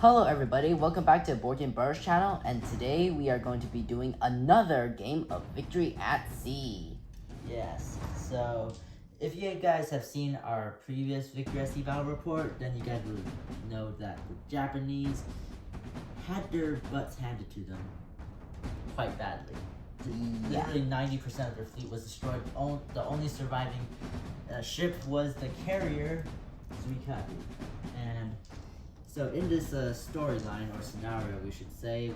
Hello everybody, welcome back to Board Game Burst channel, and today we are going to be doing another game of Victory at Sea. Yes, so if you guys have seen our previous Victory at Sea battle report, then you guys will know that the Japanese had their butts handed to them quite badly. Yeah. Literally 90% of their fleet was destroyed. The only surviving ship was the carrier Zuikaku. And so in this storyline or scenario, we should say,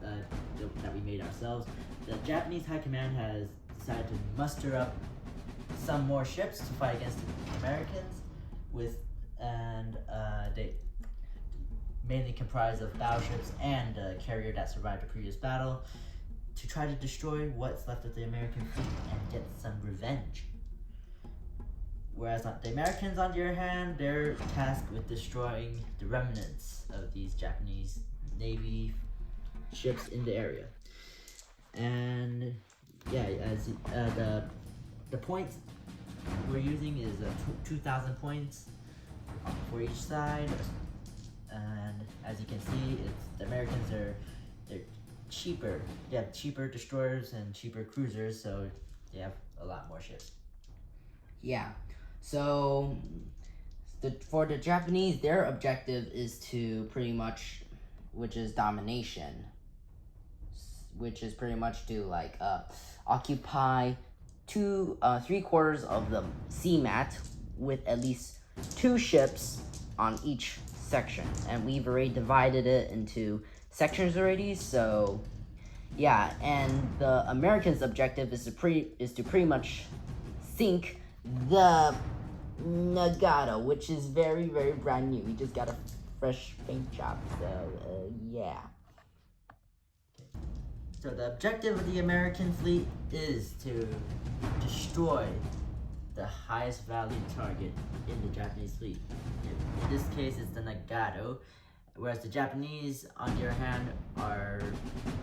that we made ourselves, the Japanese High Command has decided to muster up some more ships to fight against the Americans, they mainly comprised of battleships and a carrier that survived the previous battle, to try to destroy what's left of the American fleet and get some revenge. Whereas the Americans, on the other hand, they're tasked with destroying the remnants of these Japanese Navy ships in the area. And yeah, as the points we're using is 2,000 points for each side. And as you can see, the Americans they're cheaper. They have cheaper destroyers and cheaper cruisers, so they have a lot more ships. Yeah, so for the Japanese, their objective is to pretty much, which is domination, which is pretty much to occupy 3/4 of the sea mat with at least 2 ships on each section, and we've already divided it into sections already. So yeah, and the Americans' objective is to pretty much sink the Nagato, which is very brand new. We just got a fresh paint job, so yeah. So the objective of the American fleet is to destroy the highest value target in the Japanese fleet. In this case, it's the Nagato, whereas the Japanese, on the other hand,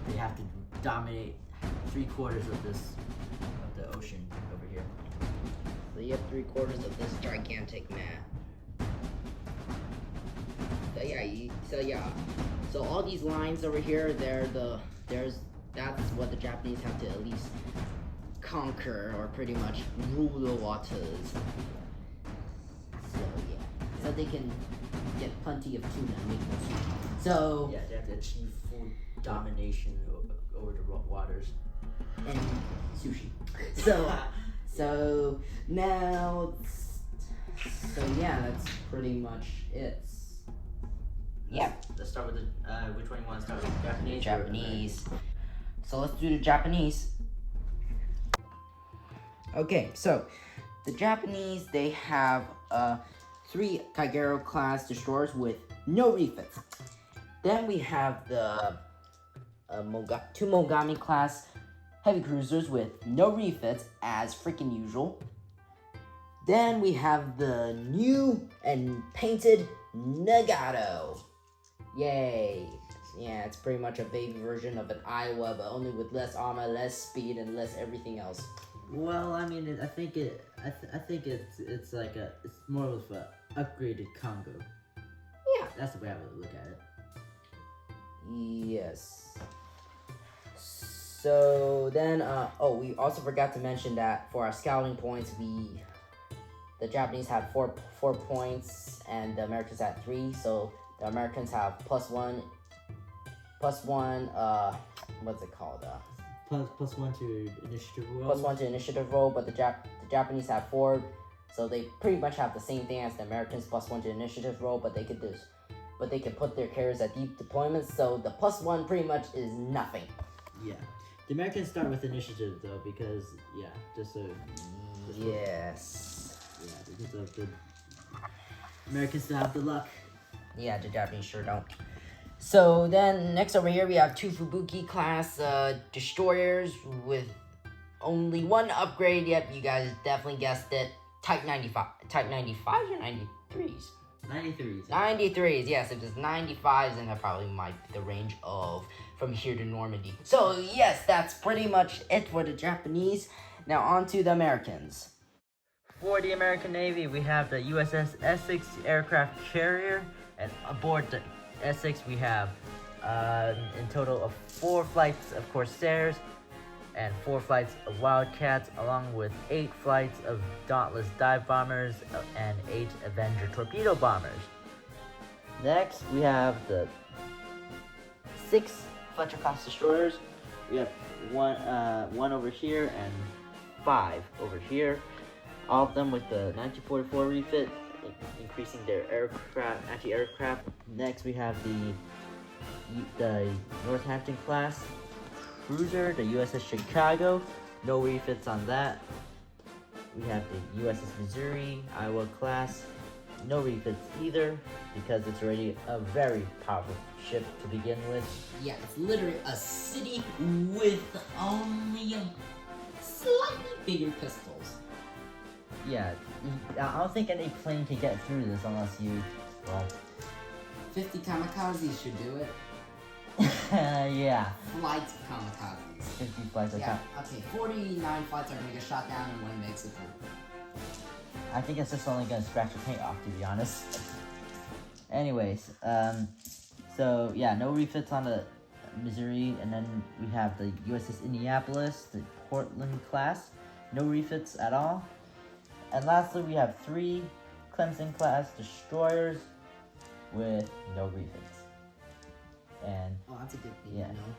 they have to dominate 3/4 of the ocean over here. So you have 3/4 of this gigantic map. So all these lines over here, that's what the Japanese have to at least conquer, or pretty much rule the waters. So yeah, so they can get plenty of tuna and make more sushi. So yeah, they have to achieve full domination over the waters and sushi. So yeah, that's pretty much it. Yeah. Let's start with which one you want to start with? Japanese. Japanese. So let's do the Japanese. Okay, so the Japanese, they have 3 Kaigero class destroyers with no refits. Then we have the 2 Mogami class heavy cruisers with no refits, as freaking usual. Then we have the new and painted Nagato. Yay! Yeah, it's pretty much a baby version of an Iowa, but only with less armor, less speed, and less everything else. Well, I mean, I think it's more of a upgraded Congo. Yeah, that's the way I would look at it. Yes. So then, we also forgot to mention that for our scouting points, the Japanese had 4 points, and the Americans had 3. So the Americans have +1, what's it called? +1 to initiative roll. +1 to initiative roll, but the Japanese have 4, so they pretty much have the same thing as the Americans, +1 to initiative roll, but they could put their carriers at deep deployments, so the +1 pretty much is nothing. Yeah. The Americans start with initiative though, because yes. Yeah, because of the Americans still have the luck. Yeah, the Japanese sure don't. So then next over here we have 2 Fubuki class destroyers with only 1 upgrade. Yep, you guys definitely guessed it. Type 95 or 93s? 93s. 93s, yes, if it's 95s, then that probably might be the range of from here to Normandy. So yes, that's pretty much it for the Japanese. Now on to the Americans. For the American Navy, we have the USS Essex aircraft carrier, and aboard Essex, we have in total of 4 flights of Corsairs and 4 flights of Wildcats, along with 8 flights of Dauntless dive bombers and 8 Avenger torpedo bombers. Next, we have the 6 Fletcher-class destroyers. We have one over here and 5 over here. All of them with the 1944 refit, increasing their anti-aircraft. Next, we have the Northampton class cruiser, the USS Chicago. No refits on that. We have the USS Missouri, Iowa class. No refits either, because it's already a very powerful ship to begin with. Yeah, it's literally a city with only slightly bigger pistols. Yeah, I don't think any plane can get through this unless you, well... 50 kamikazes should do it. Yeah. Flights of kamikazes. 50 flights of yeah, okay, 49 flights are gonna get shot down and 1 makes it through. I think it's just only gonna scratch the paint off, to be honest. Anyways, so yeah, no refits on the Missouri, and then we have the USS Indianapolis, the Portland class. No refits at all. And lastly, we have 3 Clemson class destroyers with no refits. And oh, that's a good thing. yeah. You know?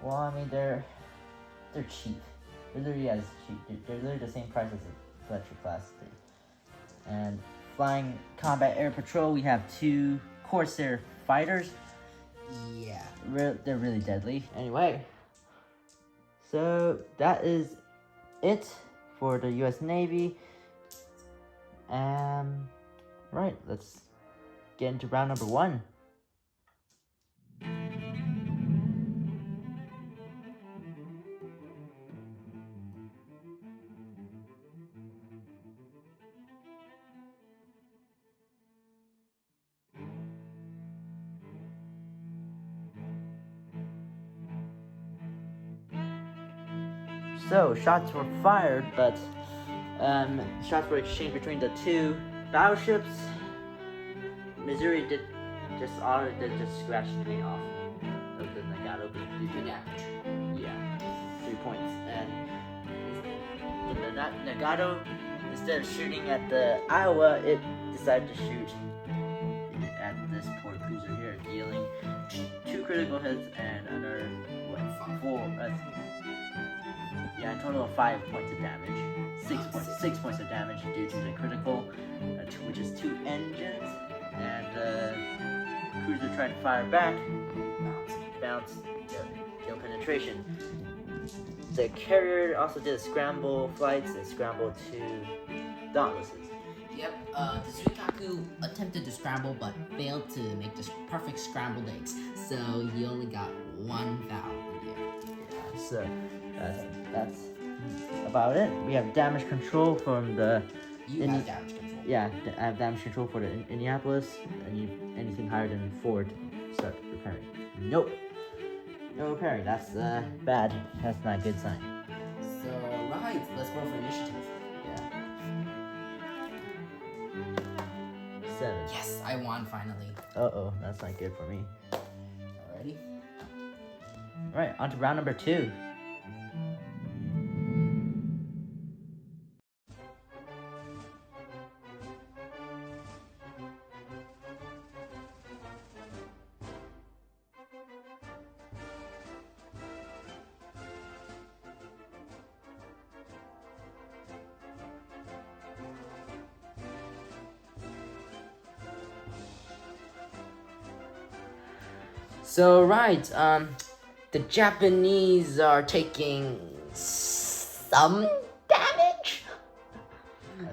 Well, I mean they're cheap. They're literally as cheap. They're literally the same price as the Fletcher class. And flying combat air patrol, we have 2 Corsair fighters. Yeah. They're really deadly. Anyway, so that is it for the U.S. Navy. Right, let's get into round number 1. So, shots were fired, but shots were exchanged between the 2 battleships. Missouri did just scratch the paint off of the Nagato being 3 damage. Yeah, 3 points. And the Nagato, instead of shooting at the Iowa, it decided to shoot at this poor cruiser here, dealing 2 critical hits and another 4. Yeah, a total of 5 points of damage. 6 points of damage due to the critical, which is 2 engines, and the cruiser tried to fire back. Bounce, no penetration. The carrier also did scramble flights and scrambled 2 Dauntlesses. Yep, the Suikaku attempted to scramble but failed to make the perfect scrambled eggs, so he only got 1 foul in the air. Yeah, so that's about it. We have damage control from the... You have damage control. Yeah, I have damage control for the Indianapolis. Anything higher than 4 to start repairing. Nope. No repairing. That's bad. That's not a good sign. So, right, let's roll for initiative. Yeah. 7. Yes, I won finally. Uh-oh, that's not good for me. Alrighty. Alright, on to round number 2. So, right, the Japanese are taking some damage.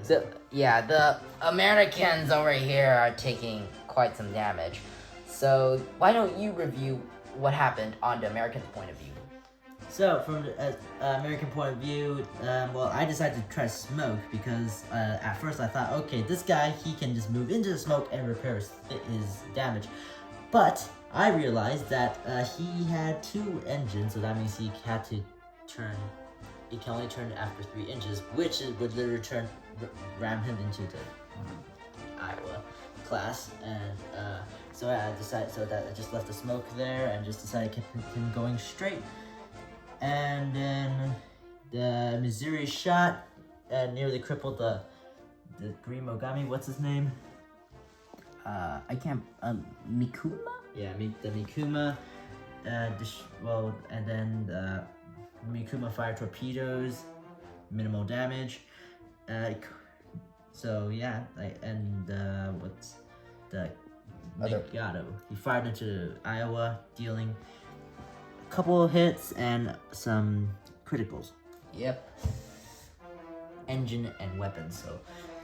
The Americans over here are taking quite some damage. So, why don't you review what happened on the American point of view? So, from the American point of view, well, I decided to try smoke because at first I thought, okay, this guy, he can just move into the smoke and repair his damage. But I realized that he had 2 engines, so that means he had to turn. He can only turn after 3 inches, which would literally ram him into the Iowa class. And So I just left the smoke there and just decided to keep him going straight. And then the Missouri shot nearly crippled the green Mogami. What's his name? I can't. Mikuma? Yeah, the Mikuma. And then the Mikuma fired torpedoes, minimal damage. So yeah, what's the Nagato? He fired into Iowa, dealing a couple of hits and some criticals. Yep. Engine and weapons, so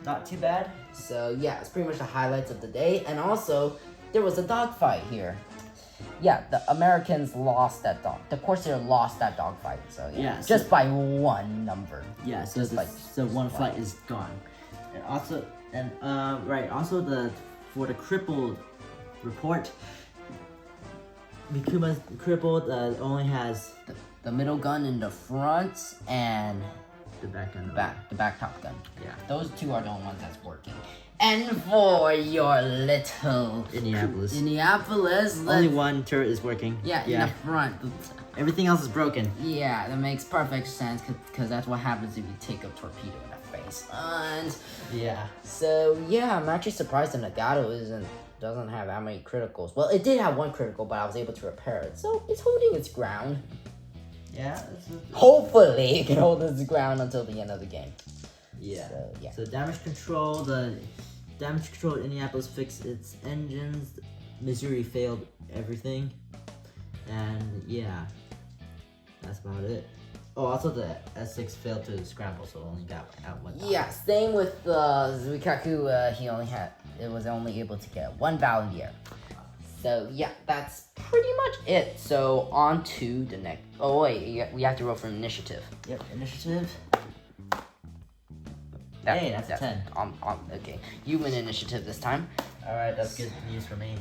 not too bad. So yeah, it's pretty much the highlights of the day. And also, there was a dogfight here. Yeah, the Americans lost that dog. The Corsair lost that dogfight. So yeah, just by one number. Yeah, so one flight is gone. And also, for the crippled report, Mikuma's crippled. Only has the middle gun in the front and the back gun. The back top gun. Yeah, those two are the only ones that's working. And for your little Indianapolis, only one turret is working. Yeah, in the front. Everything else is broken. Yeah, that makes perfect sense because that's what happens if you take a torpedo in the face. And yeah, so yeah, I'm actually surprised that Nagato doesn't have that many criticals. Well, it did have one critical, but I was able to repair it, so it's holding its ground. Yeah. Hopefully, it can hold its ground until the end of the game. Yeah. So damage control. The damage control at Indianapolis fixed its engines. Missouri failed everything, and yeah, that's about it. Oh, also the S6 failed to scramble, so only got out one. Yeah, same with the Zuikaku. It was only able to get one battle year. So yeah, that's pretty much it. So on to the next. Oh wait, we have to roll for initiative. Yep, initiative. Hey, that's a 10. Okay, you win initiative this time. All right, that's good news for me.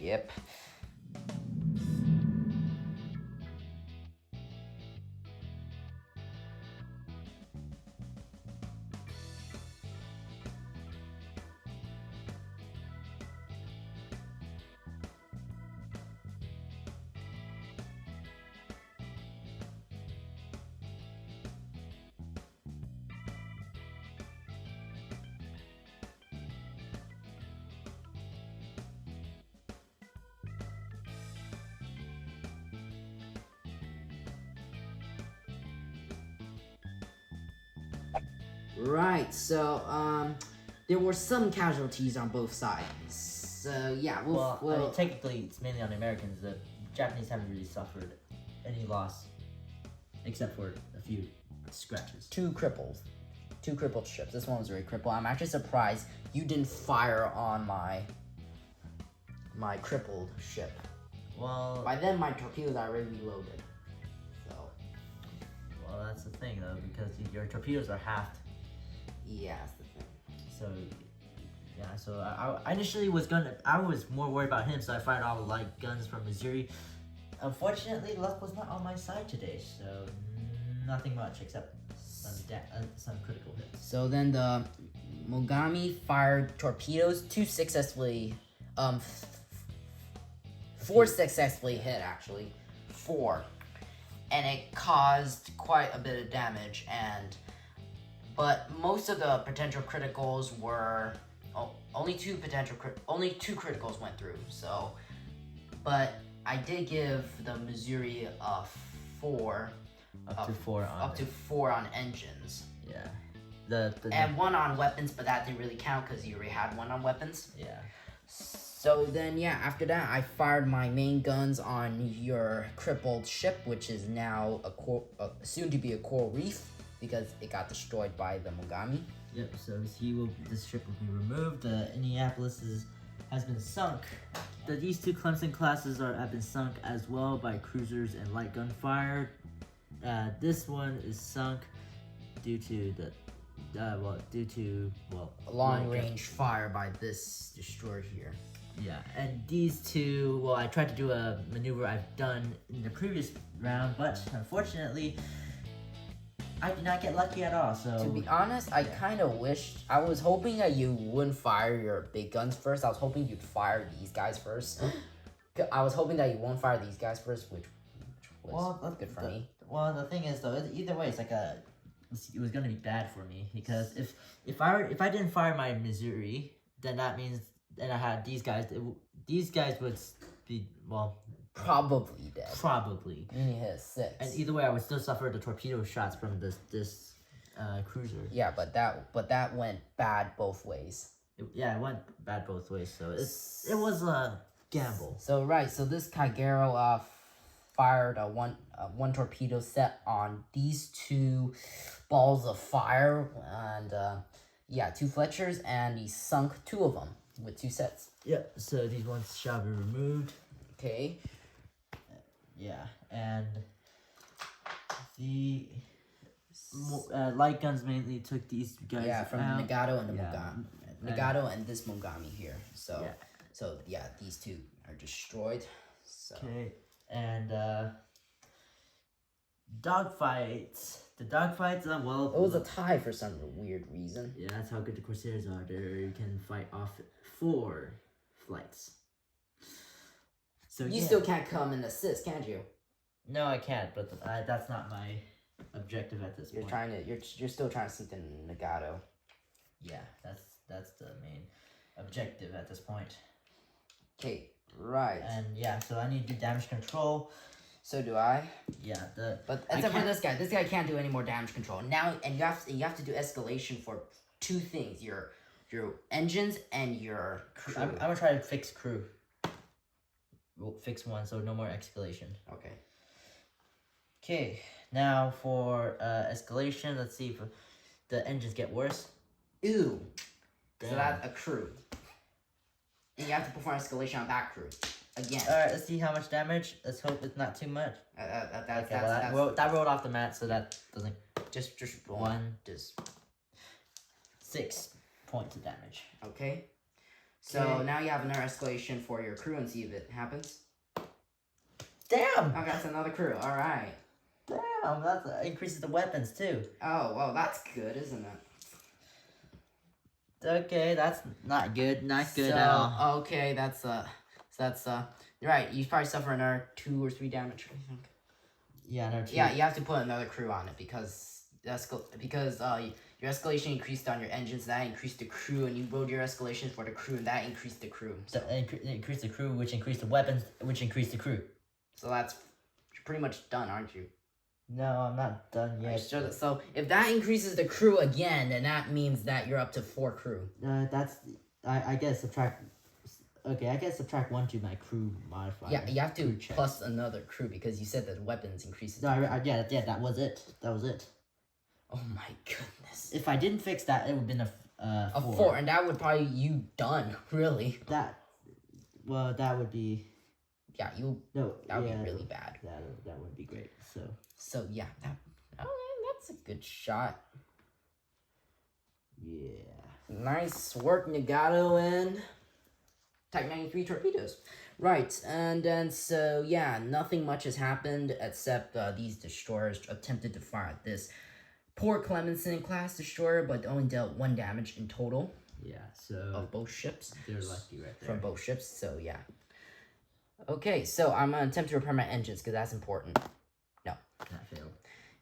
Yep. Right, so there were some casualties on both sides. So yeah, well, technically it's mainly on the Americans. The Japanese haven't really suffered any loss, except for a few scratches. Two crippled ships. This one was very crippled. I'm actually surprised you didn't fire on my crippled ship. Well, by then my torpedoes are already reloaded. So. Well, that's the thing though, because your torpedoes are halved. Yeah, that's the thing. So, yeah, so I initially was more worried about him, so I fired all the light guns from Missouri. Unfortunately, luck was not on my side today, so nothing much except some critical hits. So then the Mogami fired torpedoes, four successfully hit actually, 4, and it caused quite a bit of damage. But most of the potential criticals were only two criticals went through. So, but I did give the Missouri a 4. Up to 4 on engines. Yeah. And 1 on weapons, but that didn't really count because you already had 1 on weapons. Yeah. So then, yeah, after that, I fired my main guns on your crippled ship, which is now soon to be a coral reef because it got destroyed by the Mogami. Yep. So this ship will be removed. The Indianapolis has been sunk. These 2 Clemson classes have been sunk as well by cruisers and light gun fire. This one is sunk due to long range fire by this destroyer here. Yeah, and these 2, I tried to do a maneuver I've done in the previous round, but unfortunately, I did not get lucky at all. So To be honest, I kind of wished, I was hoping that you wouldn't fire your big guns first. I was hoping you'd fire these guys first. I was hoping that you won't fire these guys first, which was good for me. Well, the thing is though, either way, it's like it was gonna be bad for me because if I didn't fire my Missouri, then that means then I had these guys. These guys would be Probably dead. probably. You need to hit a 6. And either way, I would still suffer the torpedo shots from this cruiser. Yeah, but that went bad both ways. It went bad both ways. So it was a gamble. So so this Kaigero fired a one torpedo set on these 2 balls of fire, and 2 Fletchers, and he sunk 2 of them with 2 sets. Yep. So these ones shall be removed. Okay. Yeah, and the light guns mainly took these guys. Yeah, from out. Nagato and the Mogami. Nagato and this Mogami here. So these 2 are destroyed. So. Okay, and dogfights. The dogfights, well, it was a tie for some weird reason. Yeah, that's how good the Corsairs are. They can fight off 4 flights. So you still can't come and assist, can't you? No, I can't. But that's not my objective at this point. You're still trying to sink the Nagato. Yeah, that's the main objective at this point. Okay, right. And so I need to do damage control. So do I. Yeah, but except for this guy can't do any more damage control now, and you have to do escalation for 2 things: your engines and your crew. I'm gonna try to fix crew. We'll fix 1, so no more escalation. Okay. Okay, now for escalation, let's see if the engines get worse. Ew. Damn. So that's a crew. And you have to perform escalation on that crew. Again. Alright, let's see how much damage. Let's hope it's not too much. That rolled off the mat, so that doesn't... Just roll. 1, just 6 points of damage. Okay. So now you have another escalation for your crew and see if it happens. Damn! Okay, that's another crew. Alright. Damn, that increases the weapons too. Oh, well, that's good, isn't it? Okay, that's not good. Not good at all. Okay, that's right. You probably suffer another 2 or 3 damage, I think. Yeah, another 2. Yeah, you have to put another crew on it because your escalation increased on your engines, that increased the crew, and you rolled your escalation for the crew, and that increased the crew. So increased the crew, which increased the weapons, which increased the crew. So you're pretty much done, aren't you? No, I'm not done yet. Sure so if that increases the crew again, then that means that you're up to 4 crew. I guess subtract. Okay, I guess subtract 1 to my crew modifier. Yeah, you have to plus another crew because you said that weapons increases. No, that was it. That was it. Oh my goodness! If I didn't fix that, it would have been a 4, and that would probably you done really. That would be. Yeah, that would be really bad. That would be great. So yeah, that's a good shot. Yeah. Nice work, Nagato and Type 93 torpedoes. Right, and then so yeah, nothing much has happened except these destroyers attempted to fire at this poor Clemenson class destroyer, but only dealt 1 damage in total. Yeah, so of both ships. They're lucky right there. From both ships, so yeah. Okay, so I'm gonna attempt to repair my engines because that's important. No. That failed.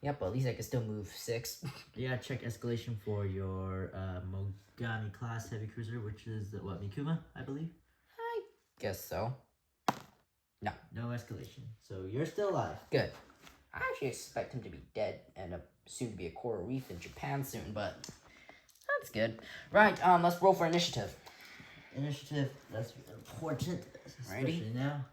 Yep, but at least I can still move 6. Yeah, check escalation for your Mogami class heavy cruiser, which is Mikuma, I believe. I guess so. No. No escalation. So you're still alive. Good. I actually expect him to be dead and soon to be a coral reef in Japan soon, but that's good. Right, let's roll for initiative. Initiative, that's important. Ready? Especially now.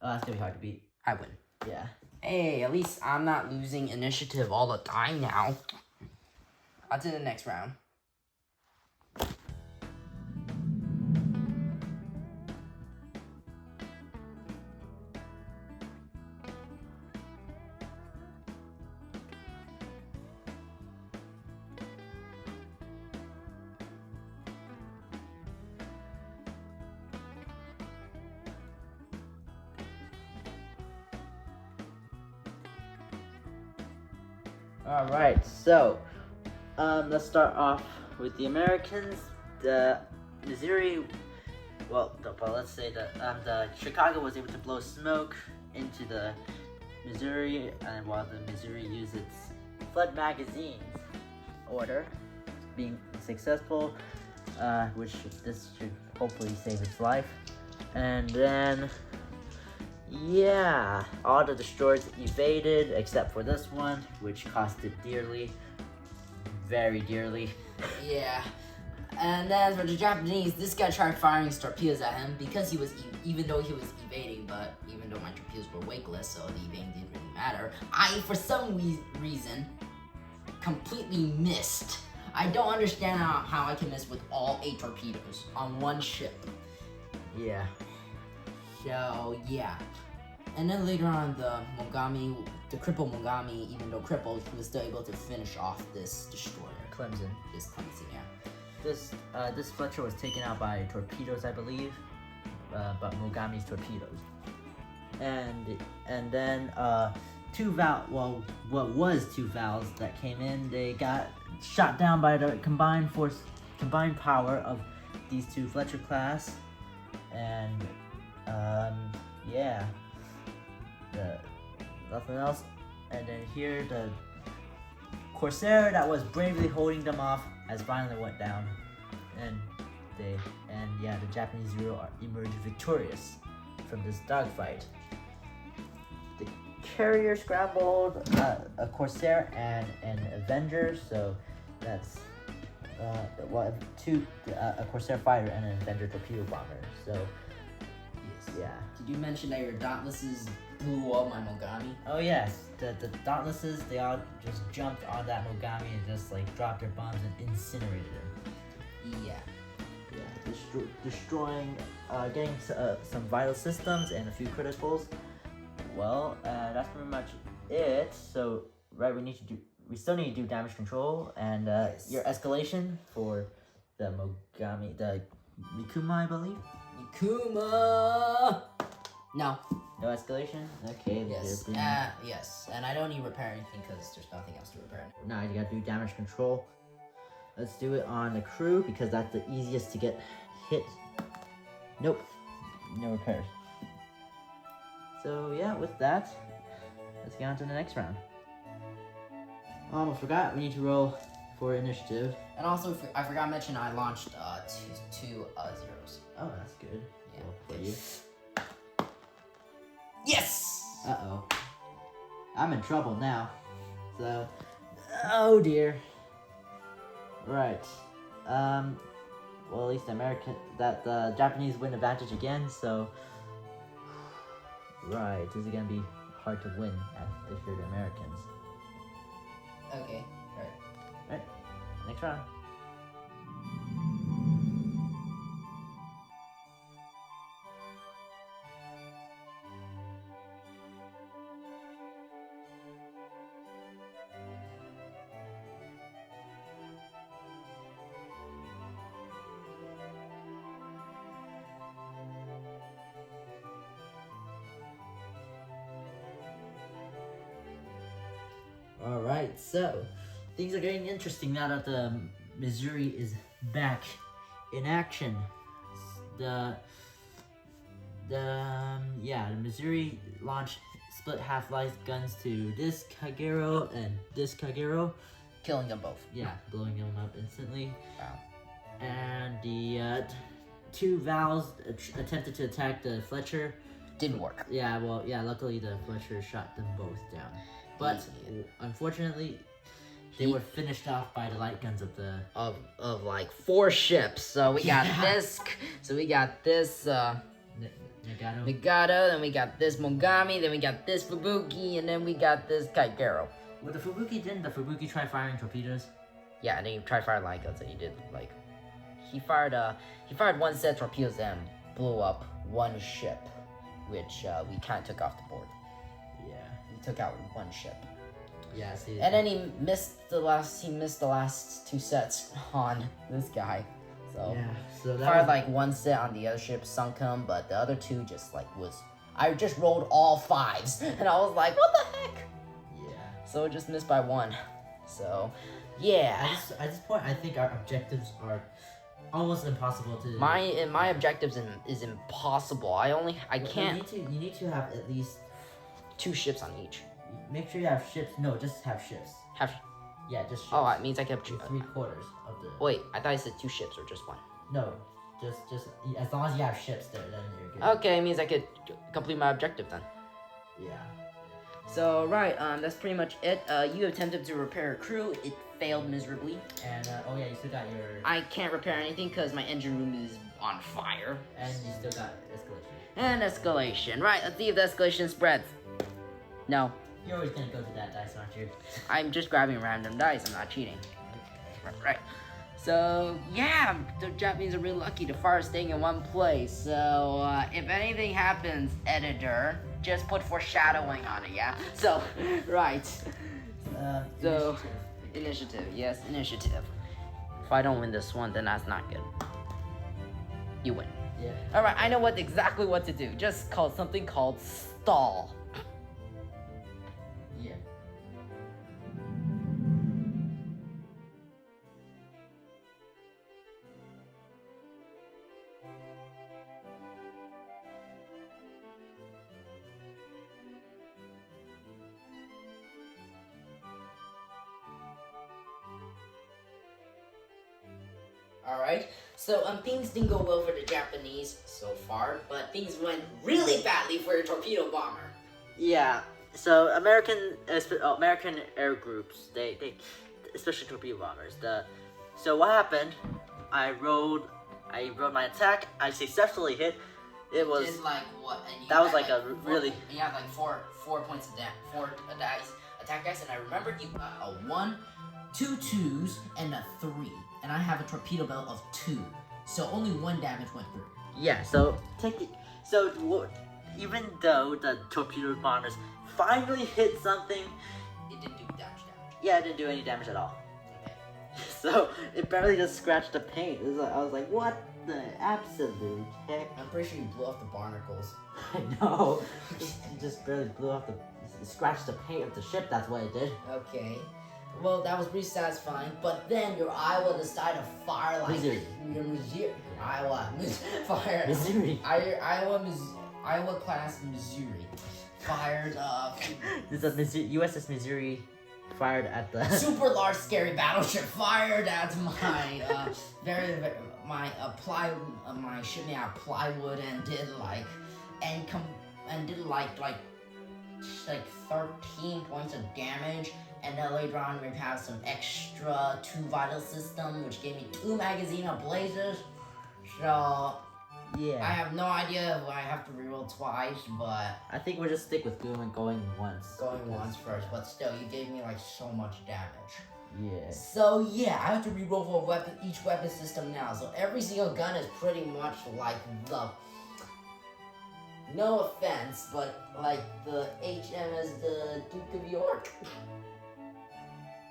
Oh, that's gonna be hard to beat. I win. Yeah. Hey, at least I'm not losing initiative all the time now. On to the next round. All right, so let's start off with the Americans. The Missouri, let's say that the Chicago was able to blow smoke into the Missouri, and while the Missouri used its flood magazines order, being successful, which this should hopefully save its life. And then, yeah, all the destroyers evaded except for this one, which cost it dearly, very dearly. Yeah. And then for the Japanese, this guy tried firing his torpedoes at him because he was, even though he was evading, but even though my torpedoes were weightless, so the evading didn't really matter. I, for some reason, completely missed. I don't understand how I can miss with all 8 torpedoes on one ship. Yeah. So, yeah. And then later on, the crippled Mogami, even though crippled, he was still able to finish off this destroyer. Clemson. This Clemson, yeah. This Fletcher was taken out by torpedoes, I believe, but Mogami's torpedoes. And then what was 2 valves that came in, they got shot down by the combined power of these 2 Fletcher class, and yeah, nothing else. And then here the Corsair that was bravely holding them off has finally went down, and the Japanese Zero emerged victorious from this dogfight. The carrier scrambled a Corsair and an Avenger, so that's a Corsair fighter and an Avenger torpedo bomber. So Yes. yeah. Did you mention that your Dauntlesses blew up my Mogami? Oh yes, the Dauntlesses, they all just jumped on that Mogami and just like dropped their bombs and incinerated him. Yeah. Yeah, destroying, getting some vital systems and a few criticals. Well, that's pretty much it. So, right, we still need to do damage control and Yes. your escalation for the Mogami, the Mikuma, I believe. Mikuma! No. No escalation? Okay. Yes. Yes. And I don't need to repair anything because there's nothing else to repair. Now you gotta do damage control. Let's do it on the crew because that's the easiest to get hit. Nope. No repairs. So yeah, with that, let's get on to the next round. I forgot we need to roll for initiative. And also, I forgot to mention I launched two zeros. Oh, that's good. Yeah. Well, for you. Yes! Uh-oh. I'm in trouble now. So, oh dear. Right. Well, at least the Japanese win advantage again, so. Right, this is gonna be hard to win if you're the Americans. Okay, Right, next round. Alright, so things are getting interesting now that the Missouri is back in action. The Missouri launched split half-life guns to this Kagero and this Kagero. killing them both. Yeah, blowing them up instantly. Wow. And the 2 valves attempted to attack the Fletcher. Didn't work. Yeah, well, yeah, luckily the Fletcher shot them both down. But unfortunately, they were finished off by the light guns of the of like 4 ships. So we got this. So we got this Nagato. Then we got this Mogami. Then we got this Fubuki, and then we got this Kaigero. With the Fubuki, didn't the Fubuki try firing torpedoes? Yeah, and then he tried firing light guns, and he did like he fired 1 set of torpedoes and blew up 1 ship, which we kind of took off the board. Yeah. He took out 1 ship. Yeah. See. And then he missed the last 2 sets on this guy. So yeah. So that fired was, like 1 set on the other ship, sunk him, but the other 2 just like I just rolled all 5s, and I was like, what the heck? Yeah. So it just missed by 1. So, yeah. At this point, I think our objectives are almost impossible to. My objectives is impossible. I can't. You need to have at least 2 ships on each. make sure you have ships. No, just have ships. Yeah, just ships. Oh, it means I can have 3/4 of the. Wait, I thought you said 2 ships or just 1. No, just as long as you have ships there, then you're good. Okay, it means I could complete my objective then. Yeah. So right, that's pretty much it. You attempted to repair a crew. It failed miserably. And oh yeah, you still got your. I can't repair anything because my engine room is on fire. And you still got escalation. And escalation. Right, let's see if the escalation spreads. No, You're always gonna go to that dice, aren't you? I'm just grabbing random dice. I'm not cheating. Right. So yeah, the Japanese are really lucky to fire staying in one place. So if anything happens, editor, just put foreshadowing on it. Yeah. So right. So initiative. Yes, initiative. If I don't win this one, then that's not good. You win. Yeah. All right. I know exactly what to do. Just call something called stall. Yeah. Alright, so things didn't go well for the Japanese so far, but things went really badly for the torpedo bomber. Yeah. So American air groups, they especially torpedo bombers. So what happened? I rolled my attack. I successfully hit. It was Did like what? And you that was had, like a really. You have like four points of dice, attack dice, and I remembered you got a 1, 2 2s, and a 3, and I have a torpedo belt of 2, so only 1 damage went through. Yeah. So even though the torpedo bombers finally hit something, It didn't do damage. yeah, it didn't do any damage at all. Okay. So it barely just scratched the paint. I was like, what the absolute heck? I'm pretty sure you blew off the barnacles. I know. It just barely blew off scratched the paint of the ship. That's what it did. Okay. Well, that was pretty satisfying, but then your Iowa decided to fire like Missouri. Your Iowa fire. Missouri. Iowa class Missouri fired This is USS Missouri fired at the super large scary battleship fired at my my ship made out of plywood and did like 13 points of damage. And then later on, we have some extra 2 vital system, which gave me 2 magazine of blazers. So yeah. I have no idea if I have to reroll twice, but I think we'll just stick with going once. going once first. But still, you gave me like so much damage. Yeah. So yeah, I have to reroll for each weapon system now. So every single gun is pretty much like the. No offense, but like the HMS the Duke of York.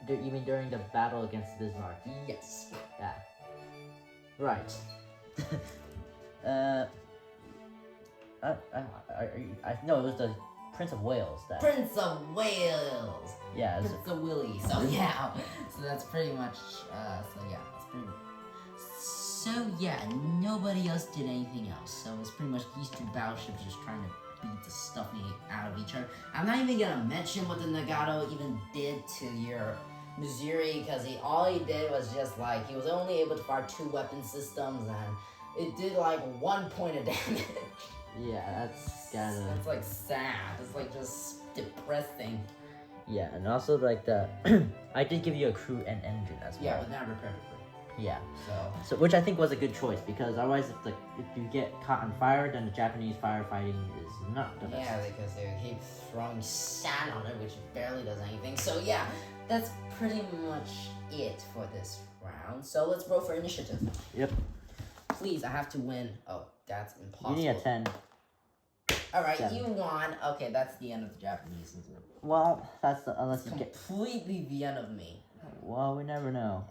You mean during the battle against Bismarck? Yes. Yeah. Right. No, it was the Prince of Wales. Prince of Wales. Yeah. Prince of Willie. So yeah. So that's pretty much. So yeah, it's pretty. So yeah, nobody else did anything else. So it's pretty much these 2 battleships just trying to beat the stuffing out of each other. I'm not even gonna mention what the Nagato even did to your Missouri, because all he did was just like he was only able to fire 2 weapon systems, and it did like 1 point of damage. Yeah, that's kinda. It's like sad. It's like just depressing. Yeah, and also like the I did give you a crew and engine as well. Yeah, but not repair the crew. Yeah. So which I think was a good choice, because otherwise if you get caught on fire, then the Japanese firefighting is not the best. yeah, because they keep throwing sand on it, which barely does anything. So yeah, that's pretty much it for this round. So let's roll for initiative. Yep. Please, I have to win. Oh, that's impossible. You need a 10. Alright, 7. you won. Okay, that's the end of the Japanese, isn't it? Well, that's unless you get. Completely the end of me. Well, we never know.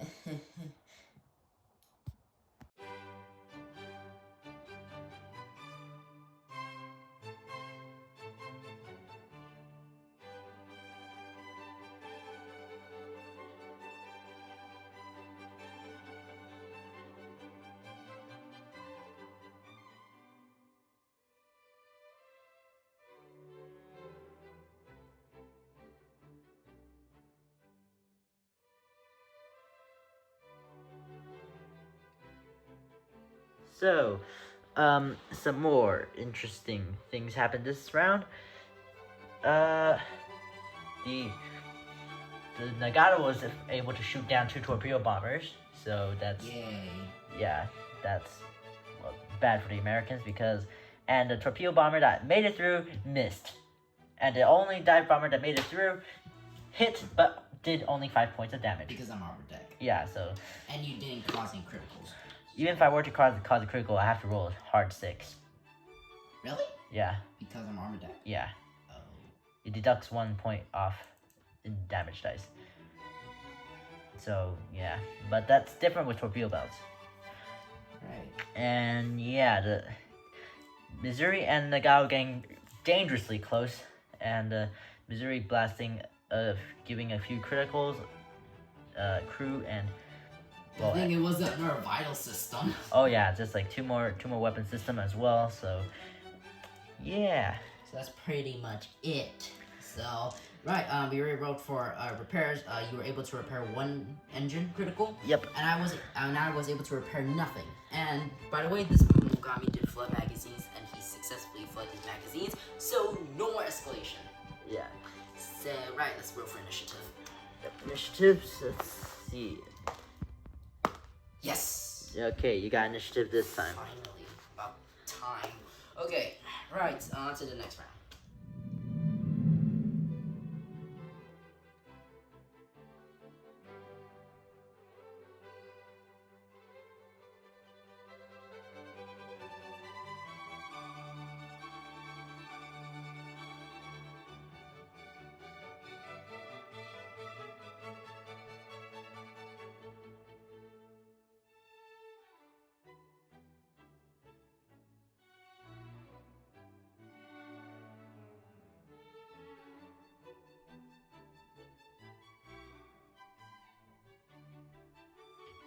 So, some more interesting things happened this round. The Nagato was able to shoot down 2 torpedo bombers, so that's Yay. yeah, that's bad for the Americans and the torpedo bomber that made it through missed, and the only dive bomber that made it through hit but did only 5 points of damage. Because I'm armor deck. Yeah, so And you didn't cause any criticals. even if I were to cause a critical, I have to roll a hard 6. Really? Yeah, Because I'm armor deck. yeah. Oh. It deducts 1 point off in damage dice. So yeah, but that's different with torpedo belts. Right. And yeah, the Missouri and Nagato getting dangerously close, and Missouri blasting, giving a few criticals, crew and. I think it was another vital system. Oh yeah, just like two more weapon system as well. So yeah. So that's pretty much it. So right, we already wrote for repairs. You were able to repair 1 engine critical. Yep. And I was able to repair nothing. And by the way, this Mogami did flood magazines, and he successfully flooded his magazines. So no more escalation. Yeah. So right, let's roll for initiative. Yep. Initiatives. Let's see. Yes. Okay, you got initiative this time. Finally, about time. Okay, right, on to the next round.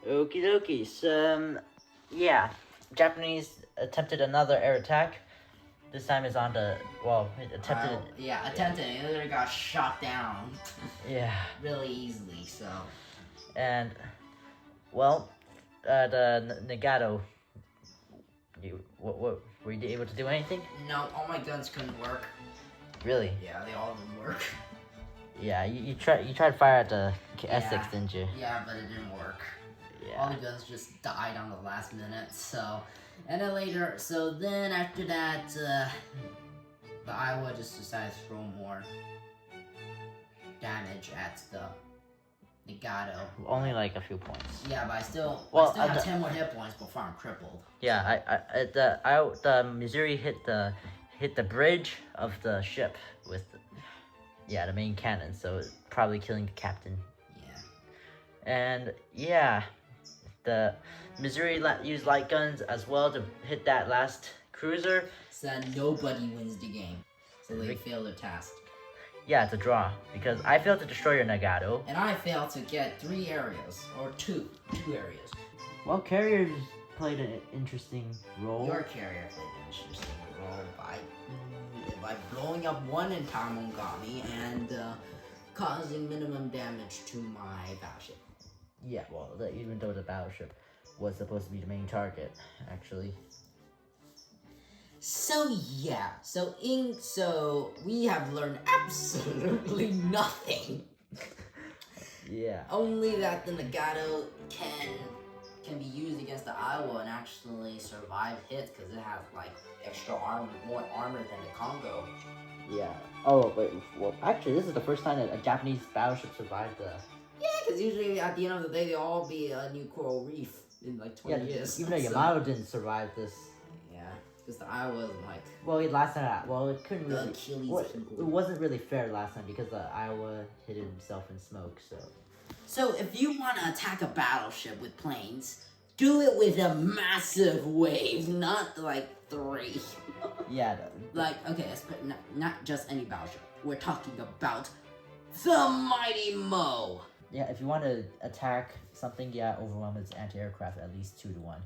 Okie dokie. So, yeah, Japanese attempted another air attack. This time it's on the attempted. Attempted. It literally got shot down. Yeah. Really easily. So. And the Nagato. What were you able to do anything? No, all my guns couldn't work. Really? Yeah, they all didn't work. Yeah, you tried to fire at the S6, didn't you? Yeah, but it didn't work. Yeah. All the guns just died on the last minute, so... And then after that, the Iowa just decided to throw more damage at the Nagato. Only like a few points. Yeah, but I still have 10 more hit points before I'm crippled. Yeah, the Missouri hit the bridge of the ship with the main cannon, so it's probably killing the captain. Yeah. And yeah, the Missouri used light guns as well to hit that last cruiser. So that nobody wins the game. So they fail their task. Yeah, it's a draw, because I failed to destroy your Nagato. And I failed to get 3 areas, or 2 areas. Well, carriers played an interesting role. Your carrier played an interesting role by blowing up 1 entire Mogami and causing minimum damage to my battleship. Yeah, well, even though the battleship was supposed to be the main target, actually. So yeah, so we have learned absolutely nothing. Yeah. Only that the Nagato can be used against the Iowa and actually survive hits because it has like extra armor, more armor than the Congo. Yeah. Oh, wait. Well, actually, this is the first time that a Japanese battleship survived the. Yeah, because usually at the end of the day, they all be a new coral reef in like 20 years. Even though Yamato didn't survive this. Yeah, because the Iowa was like. Well, last time, it couldn't really. Achilles it wasn't really fair last time because the Iowa hid himself in smoke. So if you want to attack a battleship with planes, do it with a massive wave, not like 3. Yeah. Okay, not just any battleship. We're talking about the Mighty Mo. Yeah, if you want to attack something, overwhelm its anti-aircraft at least 2 to 1.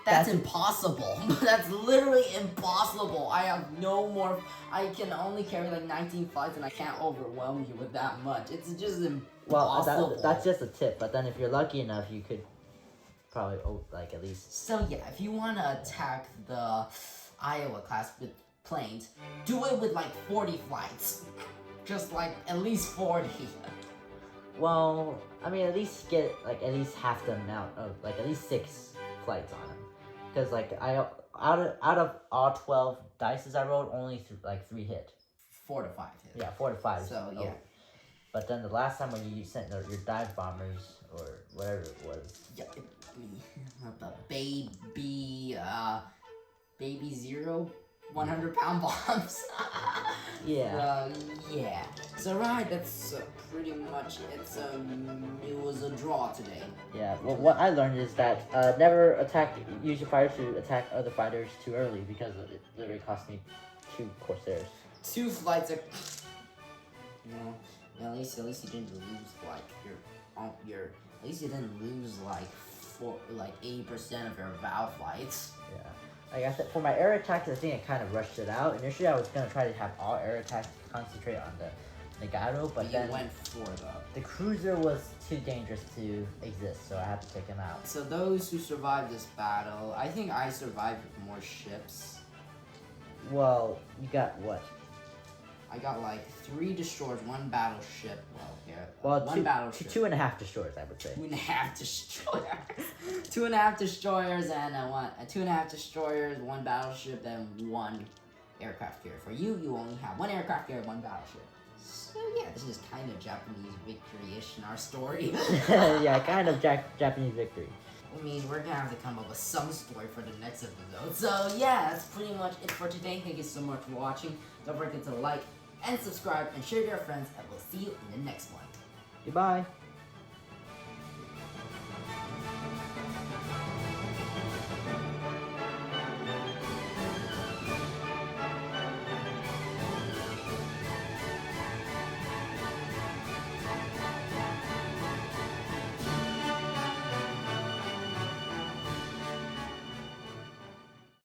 That's impossible. That's literally impossible. I have no more. I can only carry like 19 fights, and I can't overwhelm you with that much. It's just impossible. Well, that's just a tip. But then, if you're lucky enough, you could probably like at least. So yeah, if you want to attack the Iowa class with planes, do it with like 40 flights. Just like at least 40. Well, I mean, at least get like at least half the amount of like at least 6 flights on them, because like out of all 12 dices I rolled, only like 3 hit. 4 to 5 hit. Yeah, 4 to 5. So yeah. But then the last time when you sent your dive bombers or whatever it was. Yeah, the baby zero 100-pound bombs. Yeah. Yeah. So right, that's pretty much it. It was a draw today. Yeah. Well, what I learned is that never use your fighter to attack other fighters too early, because it literally cost me 2 Corsairs. 2 flights are. At least you didn't lose like your. At least you didn't lose like 80% of your Val flights. Yeah. Like I said, for my air attacks, I think I kind of rushed it out. Initially, I was gonna try to have all air attacks concentrate on the Nagato, but then you went for the cruiser was too dangerous to exist, so I had to take him out. So those who survived this battle, I think I survived with more ships. Well, you got what? I got like 3 destroyers, 1 battleship. Well, one battleship. 2.5 destroyers, I would say. 2.5 destroyers. 2.5 destroyers and 2.5 destroyers, 1 battleship, and 1 aircraft carrier. For you, you only have 1 aircraft carrier, 1 battleship. So yeah, this is kind of Japanese victory-ish in our story. Yeah, kind of Japanese victory. I mean, we're gonna have to come up with some story for the next episode. So yeah, that's pretty much it for today. Thank you so much for watching. Don't forget to like and subscribe and share to your friends, and we'll see you in the next one. Goodbye.